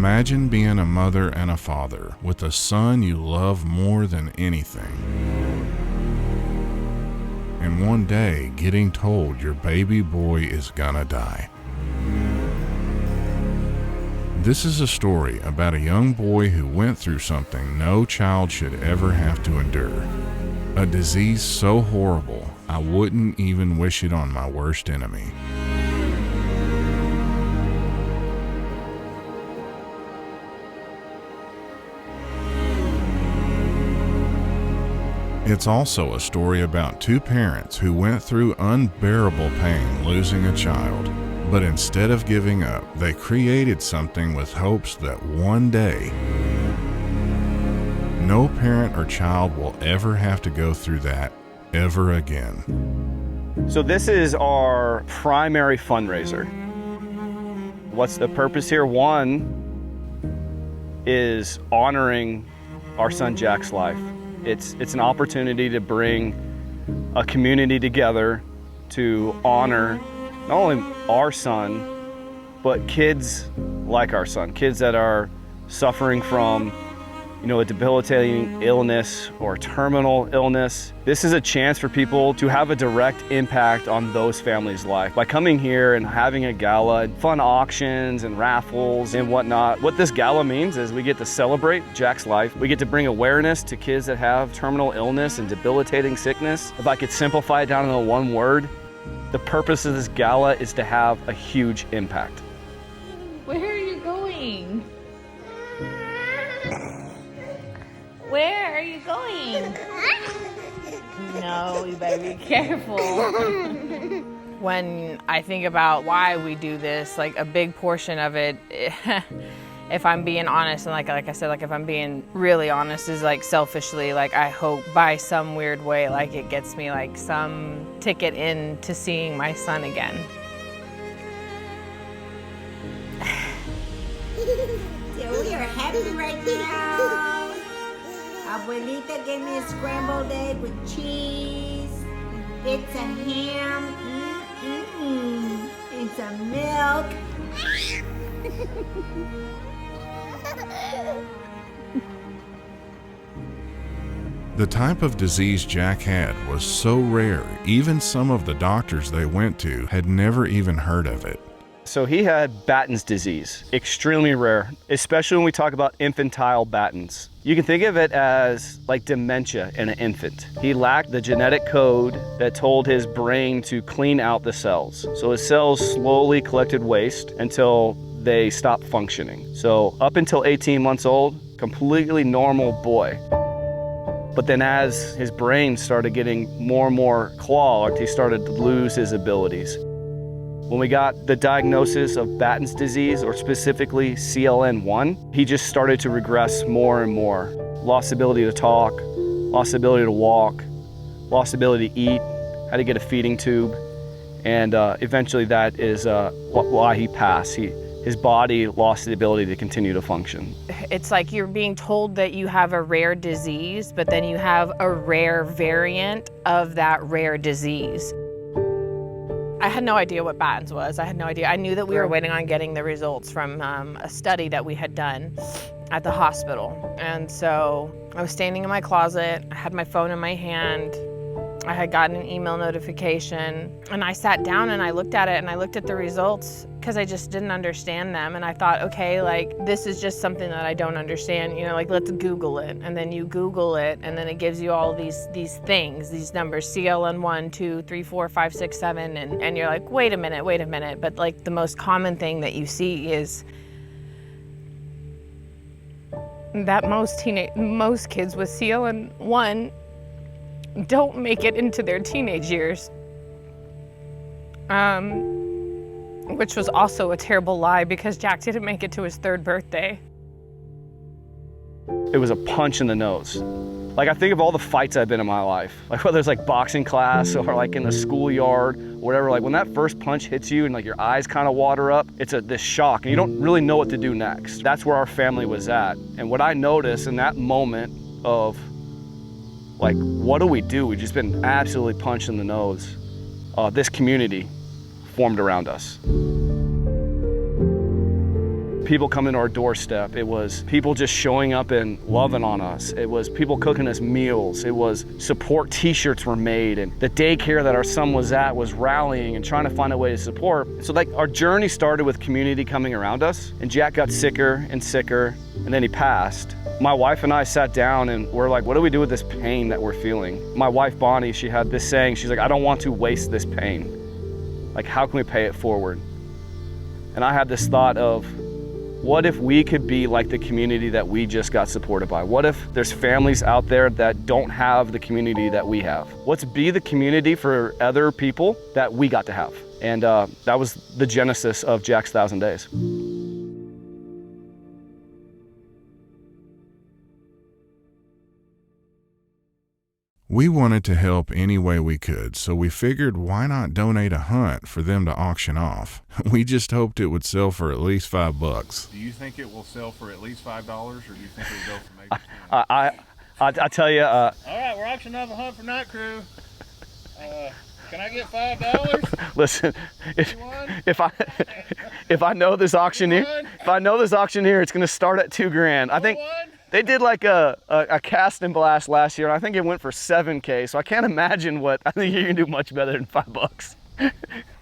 Imagine being a mother and a father with a son you love more than anything. And one day getting told your baby boy is gonna die. This is a story about a young boy who went through something no child should ever have to endure. A disease so horrible, I wouldn't even wish it on my worst enemy. It's also a story about two parents who went through unbearable pain losing a child. But instead of giving up, they created something with hopes that one day, no parent or child will ever have to go through that ever again. So this is our primary fundraiser. What's the purpose here? One is honoring our son Jack's life. It's an opportunity to bring a community together to honor not only our son, but kids like our son, kids that are suffering from, a debilitating illness or terminal illness. This is a chance for people to have a direct impact on those families' life. By coming here and having a gala, fun auctions and raffles and whatnot, what this gala means is we get to celebrate Jack's life. We get to bring awareness to kids that have terminal illness and debilitating sickness. If I could simplify it down into one word, the purpose of this gala is to have a huge impact. Where are you going? Where are you going? No, you better be careful. When I think about why we do this, like a big portion of it, if I'm being honest, and like I said, like if I'm being really honest, is like selfishly, like I hope by some weird way, like it gets me like some ticket in to seeing my son again. So we are happy right now. Abuelita gave me a scrambled egg with cheese, bits of ham, and some milk. The type of disease Jack had was so rare, even some of the doctors they went to had never even heard of it. So he had Batten's disease, extremely rare, especially when we talk about infantile Batten's. You can think of it as like dementia in an infant. He lacked the genetic code that told his brain to clean out the cells. So his cells slowly collected waste until they stopped functioning. So up until 18 months old, completely normal boy. But then as his brain started getting more and more clogged, he started to lose his abilities. When we got the diagnosis of Batten's disease, or specifically CLN1, he just started to regress more and more. Lost ability to talk, lost ability to walk, lost ability to eat, had to get a feeding tube, and eventually that is why he passed. His body lost the ability to continue to function. It's like you're being told that you have a rare disease, but then you have a rare variant of that rare disease. I had no idea what Batten's was. I had no idea. I knew that we were waiting on getting the results from a study that we had done at the hospital. And so I was standing in my closet, I had my phone in my hand, I had gotten an email notification, and I sat down and I looked at it and I looked at the results because I just didn't understand them. And I thought, okay, like this is just something that I don't understand, like let's Google it. And then you Google it and then it gives you all these things, these numbers, CLN1, 2, 3, 4, 5, 6, 7, and you're like, wait a minute. But like the most common thing that you see is that most kids with CLN1 don't make it into their teenage years. Which was also a terrible lie because Jack didn't make it to his 3rd birthday. It was a punch in the nose. Like I think of all the fights I've been in my life, like whether it's like boxing class or like in the schoolyard, whatever, like when that first punch hits you and like your eyes kind of water up, it's this shock and you don't really know what to do next. That's where our family was at. And what I noticed in that moment of like, what do? We've just been absolutely punched in the nose. This community formed around us. people coming to our doorstep. It was people just showing up and loving on us. It was people cooking us meals. It was support t-shirts were made, and the daycare that our son was at was rallying and trying to find a way to support. So like our journey started with community coming around us, and Jack got sicker and sicker, and then he passed. My wife and I sat down and we're like, what do we do with this pain that we're feeling? My wife, Bonnie, she had this saying, she's like, I don't want to waste this pain. Like, how can we pay it forward? And I had this thought of, what if we could be like the community that we just got supported by? What if there's families out there that don't have the community that we have? Let's be the community for other people that we got to have. And that was the genesis of Jack's 1,000 Days. We wanted to help any way we could, so we figured why not donate a hunt for them to auction off. We just hoped it would sell for at least $5. Do you think it will sell for at least $5, or do you think it'll go for maybe 10? I tell you, All right, we're auctioning off a hunt for Night Crew. Can I get $5? listen, if I know this auctioneer, it's gonna start at $2,000. I think they did like a cast and blast last year, and I think it went for $7K. So I can't imagine I think you can do much better than $5.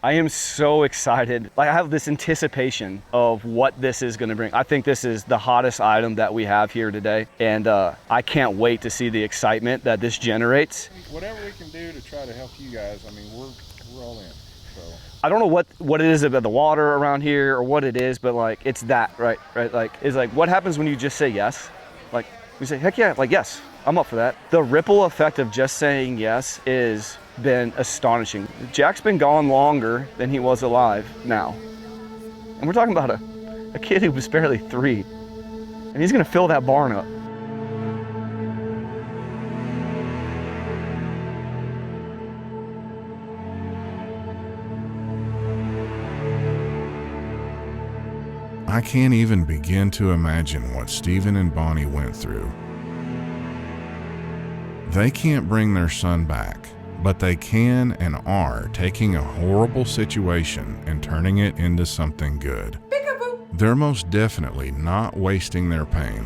I am so excited. Like, I have this anticipation of what this is gonna bring. I think this is the hottest item that we have here today. And I can't wait to see the excitement that this generates. Whatever we can do to try to help you guys, I mean, we're all in, so. I don't know what it is about the water around here or what it is, but like, it's that, right? Like, it's like, what happens when you just say yes? Like, we say, heck yeah, like, yes, I'm up for that. The ripple effect of just saying yes is been astonishing. Jack's been gone longer than he was alive now. And we're talking about a kid who was barely 3. And he's gonna fill that barn up. I can't even begin to imagine what Stephen and Bonnie went through. They can't bring their son back, but they can and are taking a horrible situation and turning it into something good. They're most definitely not wasting their pain.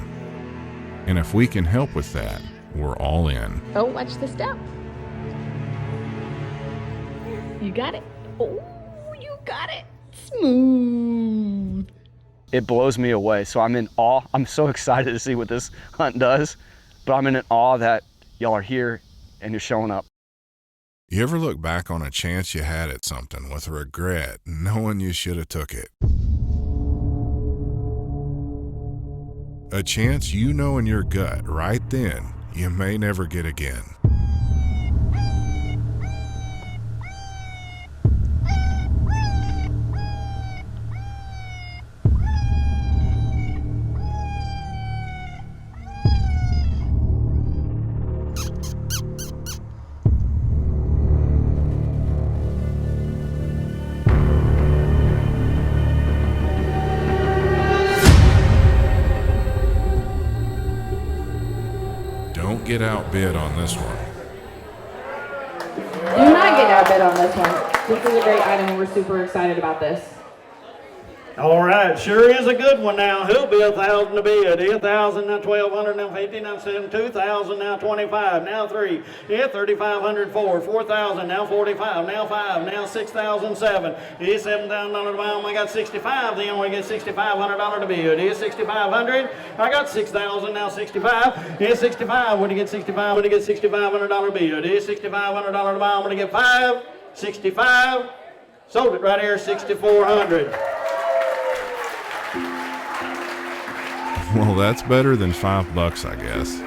And if we can help with that, we're all in. Oh, watch the step. You got it. Oh, you got it. Smooth. It blows me away. So I'm in awe. I'm so excited to see what this hunt does, but I'm in awe that y'all are here and you're showing up. You ever look back on a chance you had at something with regret, knowing you should have took it? A chance you know in your gut right then you may never get again. Don't get outbid on this one. Do not get outbid on this one. This is a great item and we're super excited about this. All right, sure is a good one now. Who'll be 1,000 to bid? 1,000, now 1,200, now 50, now 7, 2,000, now 25, now 3, yeah, 3,500, 4, 4,000, now 45, now 5, now 6,007. Here's $7,000 to buy. I got 65. Then we get $6,500 to bid. Here's 6,500. I got 6,000, now 65. Here's 65. When you get 65, when you get $6,500 bid. Here's $6,500 to buy. I'm gonna get 5, 65. Sold it right here, 6,400. Well, that's better than $5, I guess.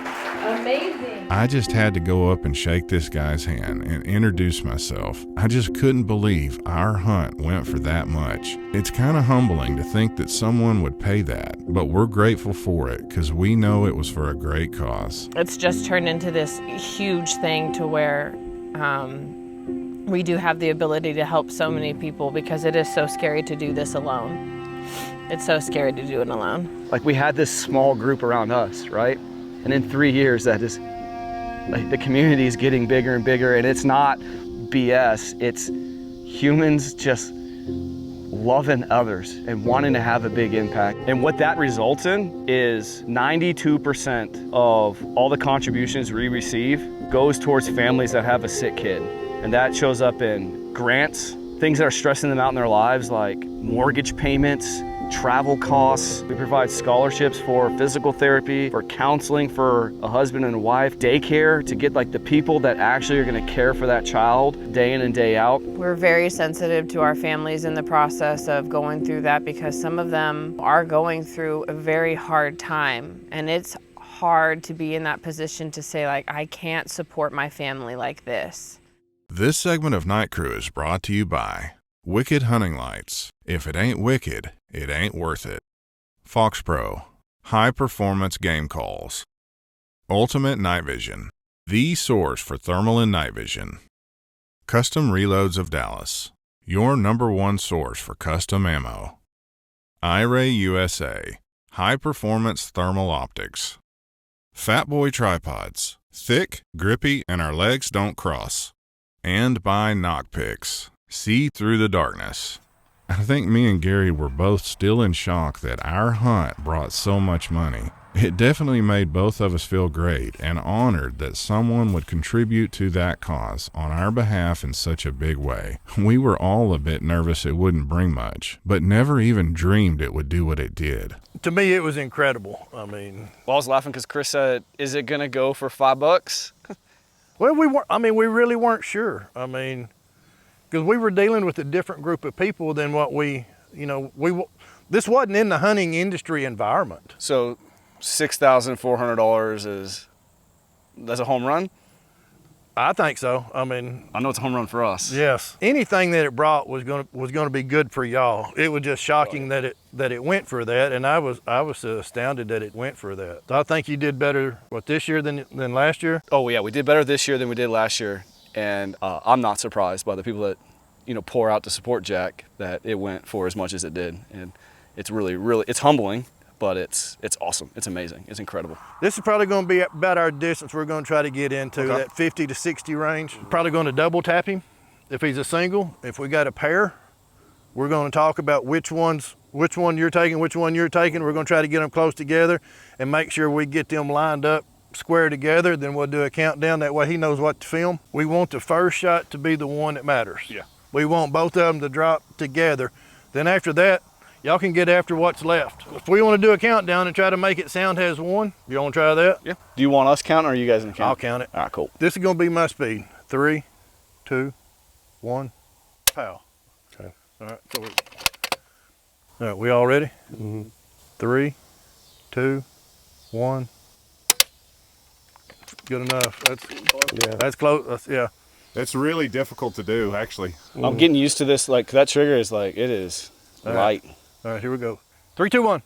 Amazing. I just had to go up and shake this guy's hand and introduce myself. I just couldn't believe our hunt went for that much. It's kind of humbling to think that someone would pay that, but we're grateful for it because we know it was for a great cause. It's just turned into this huge thing to where we do have the ability to help so many people because it is so scary to do this alone. It's so scary to do it alone. Like, we had this small group around us, right? And in 3 years, that is, like, the community is getting bigger and bigger, and it's not BS. It's humans just loving others and wanting to have a big impact. And what that results in is 92% of all the contributions we receive goes towards families that have a sick kid. And that shows up in grants, things that are stressing them out in their lives, like mortgage payments, travel costs. We provide scholarships for physical therapy, for counseling for a husband and a wife, daycare to get like the people that actually are going to care for that child day in and day out. We're very sensitive to our families in the process of going through that, because some of them are going through a very hard time, and it's hard to be in that position to say, like, I can't support my family like this. This segment of Night Crew is brought to you by Wicked Hunting Lights. If it ain't wicked, it ain't worth it. Fox Pro, high performance game calls. Ultimate Night Vision, the source for thermal and night vision. Custom Reloads of Dallas, your #1 source for custom ammo. iRay USA, high performance thermal optics. Fat Boy Tripods, thick, grippy, and our legs don't cross. And by Knockpicks, see through the darkness. I think me and Gary were both still in shock that our hunt brought so much money. It definitely made both of us feel great and honored that someone would contribute to that cause on our behalf in such a big way. We were all a bit nervous it wouldn't bring much, but never even dreamed it would do what it did. To me, it was incredible. I mean, Well, I was laughing because Chris said, "Is it going to go for $5?" well, we really weren't sure. I mean, because we were dealing with a different group of people than what this wasn't in the hunting industry environment. So $6,400 that's a home run? I think so. I mean, I know it's a home run for us. yes, anything that it brought was going to be good for y'all. It was just shocking that it went for that, and I was astounded that it went for that. So I think you did better this year than last year. Oh yeah, we did better this year than we did last year, and I'm not surprised by the people that pour out to support Jack that it went for as much as it did, and it's really it's humbling. But it's awesome. It's amazing. It's incredible. This is probably going to be about our distance we're going to try to get into, that 50 to 60 range. Probably going to double tap him if he's a single. If we got a pair, we're going to talk about which one you're taking, which one you're taking. We're going to try to get them close together and make sure we get them lined up square together. Then we'll do a countdown. That way he knows what to film. We want the first shot to be the one that matters. Yeah. We want both of them to drop together. Then after that, y'all can get after what's left. If we want to do a countdown and try to make it sound as one, you want to try that? Yeah. Do you want us counting or are you guys going to count? I'll count it. All right, cool. This is going to be my speed. 3, 2, 1, pow. Okay. All right. All right, we all ready? Mm-hmm. 3, 2, 1. Good enough. That's close. Yeah. It's really difficult to do, actually. I'm getting used to this. Like, that trigger is like, it is light. All right, here we go. 3, 2, 1.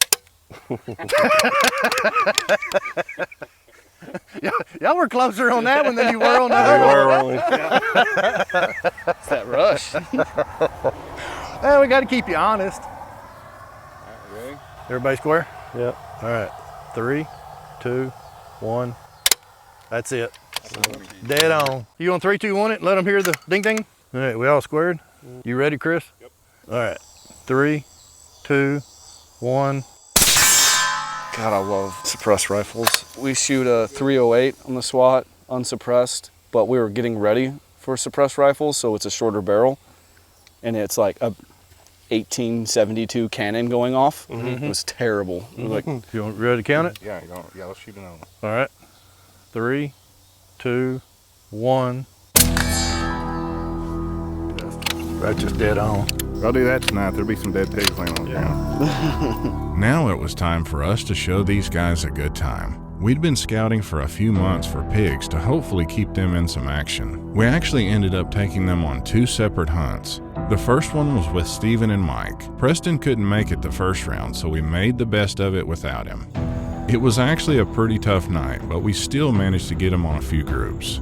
Y'all were closer on that one than you were on the other one. It's that rush. Well, we got to keep you honest. All right, ready? Everybody square? Yep. All right. 3, 2, 1. That's it. Dead on. You on 3, 2, 1 it and let them hear the ding ding? All right, we all squared? You ready, Chris? Yep. All right. 3, 2, 1. God, I love suppressed rifles. We shoot a 308 on the SWAT, unsuppressed, but we were getting ready for suppressed rifles, so it's a shorter barrel, and it's like a 1872 cannon going off. Mm-hmm. It was terrible. It was like, You ready to count it? Yeah, let's shoot it on. All right. 3, 2, 1. That's just dead on. I'll do that tonight. There'll be some dead pigs laying on the ground. Now it was time for us to show these guys a good time. We'd been scouting for a few months for pigs to hopefully keep them in some action. We actually ended up taking them on 2 separate hunts. The first one was with Steven and Mike. Preston couldn't make it the first round, so we made the best of it without him. It was actually a pretty tough night, but we still managed to get him on a few groups.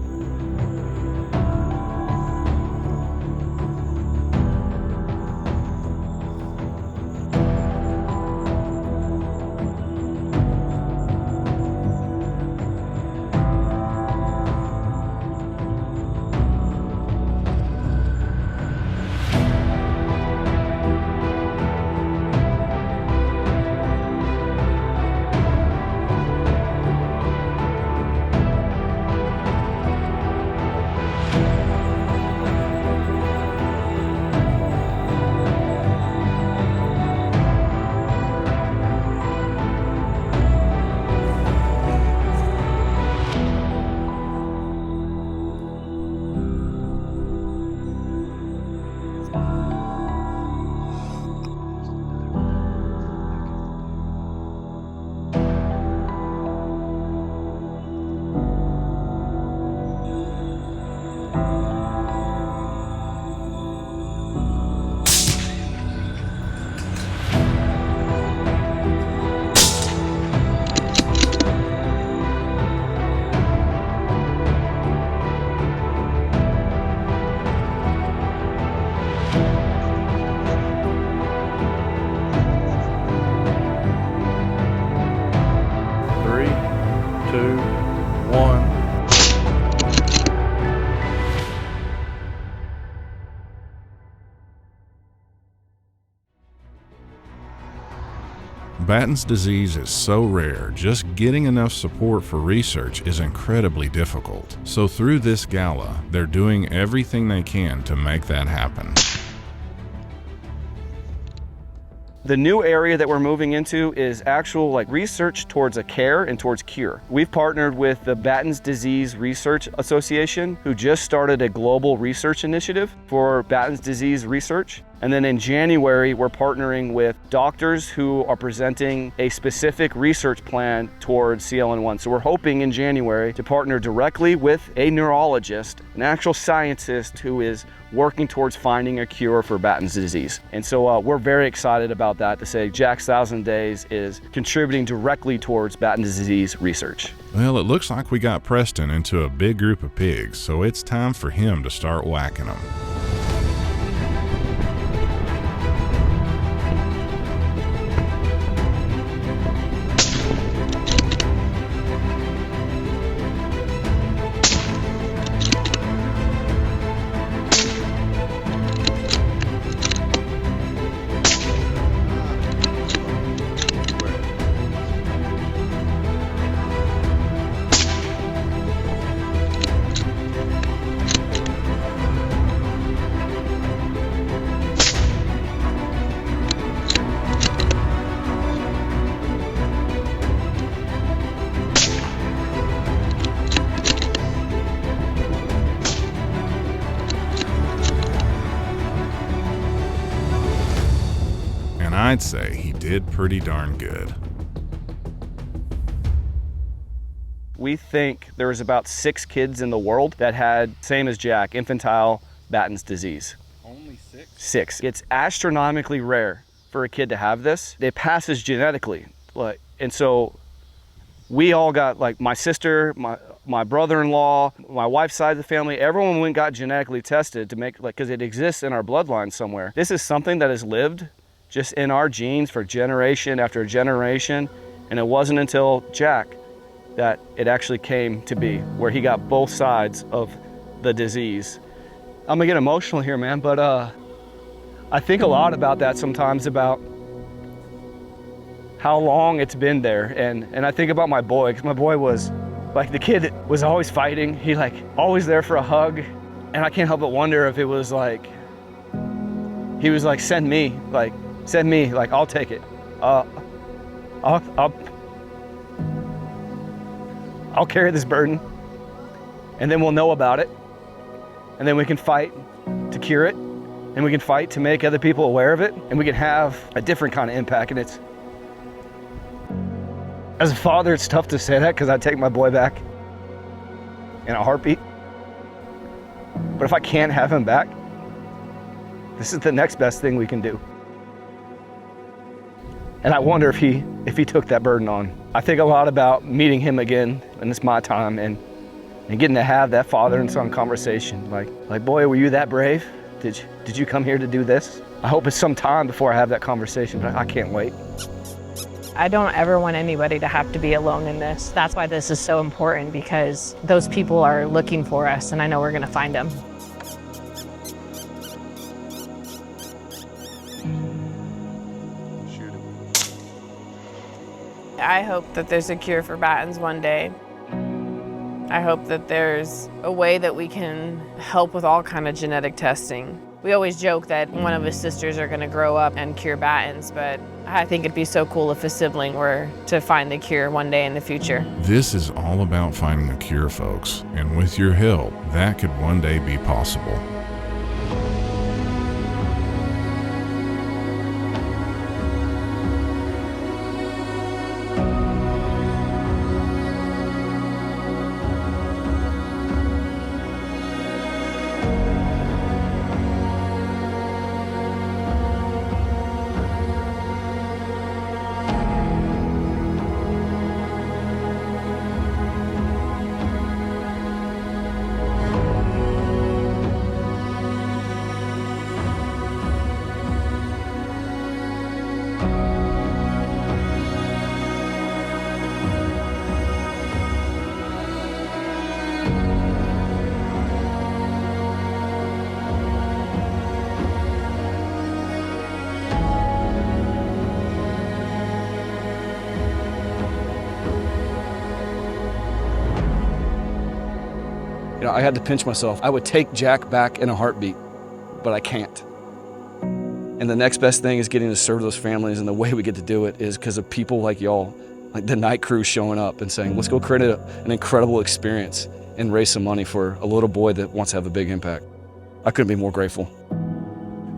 Batten's disease is so rare, just getting enough support for research is incredibly difficult. So through this gala, they're doing everything they can to make that happen. The new area that we're moving into is actual research towards a care and towards cure. We've partnered with the Batten's Disease Research Association, who just started a global research initiative for Batten's disease research. And then in January, we're partnering with doctors who are presenting a specific research plan towards CLN1. So we're hoping in January to partner directly with a neurologist, an actual scientist who is working towards finding a cure for Batten's disease. And so we're very excited about that, to say Jack's 1,000 Days is contributing directly towards Batten's disease research. Well, it looks like we got Preston into a big group of pigs, so it's time for him to start whacking them. I'd say he did pretty darn good. We think there was about 6 kids in the world that had, same as Jack, infantile Batten's disease. Only 6? 6. It's astronomically rare for a kid to have this. It passes genetically. And so we all got, my sister, my brother-in-law, my wife's side of the family, everyone went and got genetically tested to make, because it exists in our bloodline somewhere. This is something that has lived just in our genes for generation after generation. And it wasn't until Jack that it actually came to be, where he got both sides of the disease. I'm gonna get emotional here, man, but I think a lot about that sometimes, about how long it's been there. And I think about my boy, because my boy was the kid that was always fighting. He always there for a hug. And I can't help but wonder if it was he was send me, I'll take it. I'll carry this burden, and then we'll know about it, and then we can fight to cure it, and we can fight to make other people aware of it, and we can have a different kind of impact. And it's, as a father, it's tough to say that, because I'd take my boy back in a heartbeat. But if I can't have him back, this is the next best thing we can do. And I wonder if he took that burden on. I think a lot about meeting him again, and it's my time, and getting to have that father and son conversation. Like, boy, were you that brave? Did you come here to do this? I hope it's some time before I have that conversation, but I can't wait. I don't ever want anybody to have to be alone in this. That's why this is so important, because those people are looking for us, and I know we're gonna find them. I hope that there's a cure for Batten's one day. I hope that there's a way that we can help with all kind of genetic testing. We always joke that one of his sisters are gonna grow up and cure Batten's, but I think it'd be so cool if a sibling were to find the cure one day in the future. This is all about finding a cure, folks, and with your help, that could one day be possible. I had to pinch myself. I would take Jack back in a heartbeat, but I can't. And the next best thing is getting to serve those families, and the way we get to do it is because of people like y'all, like the night crew showing up and saying, let's go create an incredible experience and raise some money for a little boy that wants to have a big impact. I couldn't be more grateful.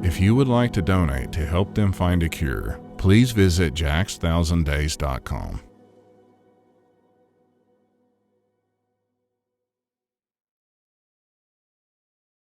If you would like to donate to help them find a cure, please visit jack's1000days.com.